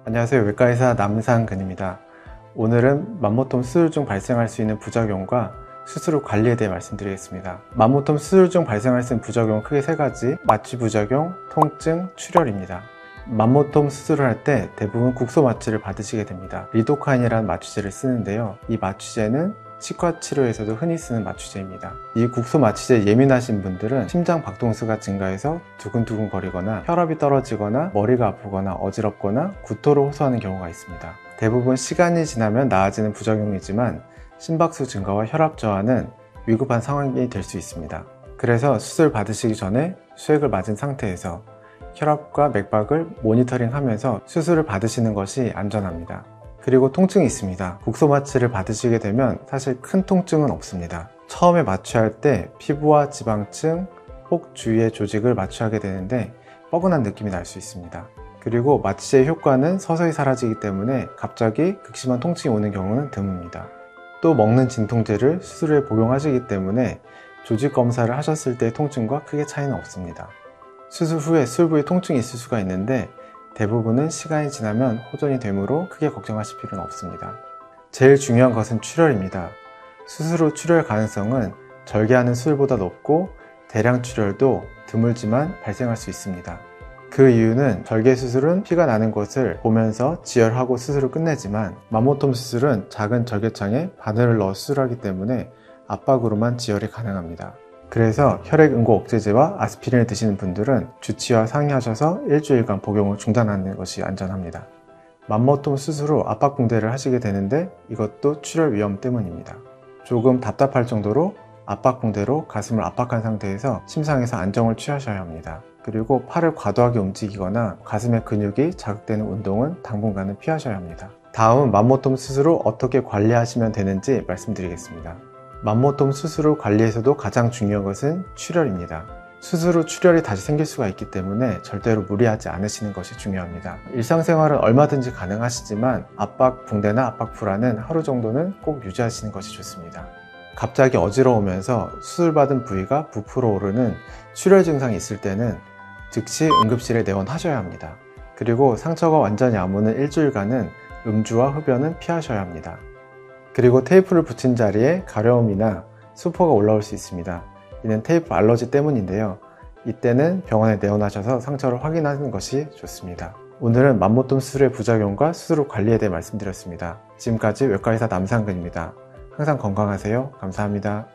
안녕하세요. 외과의사 남상근입니다. 오늘은 맘모톰 수술 중 발생할 수 있는 부작용과 수술 후 관리에 대해 말씀드리겠습니다. 맘모톰 수술 중 발생할 수 있는 부작용은 크게 세 가지, 마취 부작용, 통증, 출혈입니다. 맘모톰 수술을 할 때 대부분 국소 마취를 받으시게 됩니다. 리도카인이라는 마취제를 쓰는데요. 이 마취제는 치과 치료에서도 흔히 쓰는 마취제입니다. 이 국소 마취제에 예민하신 분들은 심장 박동수가 증가해서 두근두근 거리거나 혈압이 떨어지거나 머리가 아프거나 어지럽거나 구토를 호소하는 경우가 있습니다. 대부분 시간이 지나면 나아지는 부작용이지만 심박수 증가와 혈압 저하는 위급한 상황이 될 수 있습니다. 그래서 수술 받으시기 전에 수액을 맞은 상태에서 혈압과 맥박을 모니터링하면서 수술을 받으시는 것이 안전합니다. 그리고 통증이 있습니다. 국소 마취를 받으시게 되면 사실 큰 통증은 없습니다. 처음에 마취할 때 피부와 지방층, 혹 주위의 조직을 마취하게 되는데 뻐근한 느낌이 날 수 있습니다. 그리고 마취제의 효과는 서서히 사라지기 때문에 갑자기 극심한 통증이 오는 경우는 드뭅니다. 또 먹는 진통제를 수술 후에 복용하시기 때문에 조직 검사를 하셨을 때의 통증과 크게 차이는 없습니다. 수술 후에 술 부위에 통증이 있을 수가 있는데 대부분은 시간이 지나면 호전이 되므로 크게 걱정하실 필요는 없습니다. 제일 중요한 것은 출혈입니다. 수술 후 출혈 가능성은 절개하는 수술보다 높고 대량 출혈도 드물지만 발생할 수 있습니다. 그 이유는 절개 수술은 피가 나는 것을 보면서 지혈하고 수술을 끝내지만 맘모톰 수술은 작은 절개창에 바늘을 넣어 수술하기 때문에 압박으로만 지혈이 가능합니다. 그래서 혈액응고 억제제와 아스피린을 드시는 분들은 주치의와 상의하셔서 일주일간 복용을 중단하는 것이 안전합니다. 맘모톰 수술 후 압박붕대를 하시게 되는데 이것도 출혈 위험 때문입니다. 조금 답답할 정도로 압박붕대로 가슴을 압박한 상태에서 침상에서 안정을 취하셔야 합니다. 그리고 팔을 과도하게 움직이거나 가슴의 근육이 자극되는 운동은 당분간은 피하셔야 합니다. 다음은 맘모톰 수술 후 어떻게 관리하시면 되는지 말씀드리겠습니다. 맘모톰 수술 후 관리에서도 가장 중요한 것은 출혈입니다. 수술 후 출혈이 다시 생길 수가 있기 때문에 절대로 무리하지 않으시는 것이 중요합니다. 일상생활은 얼마든지 가능하시지만 압박 붕대나 압박 불안은 하루 정도는 꼭 유지하시는 것이 좋습니다. 갑자기 어지러우면서 수술받은 부위가 부풀어 오르는 출혈 증상이 있을 때는 즉시 응급실에 내원하셔야 합니다. 그리고 상처가 완전히 아무는 일주일간은 음주와 흡연은 피하셔야 합니다. 그리고 테이프를 붙인 자리에 가려움이나 수포가 올라올 수 있습니다. 이는 테이프 알러지 때문인데요. 이때는 병원에 내원하셔서 상처를 확인하는 것이 좋습니다. 오늘은 맘모톰 수술의 부작용과 수술 후 관리에 대해 말씀드렸습니다. 지금까지 외과의사 남상근입니다. 항상 건강하세요. 감사합니다.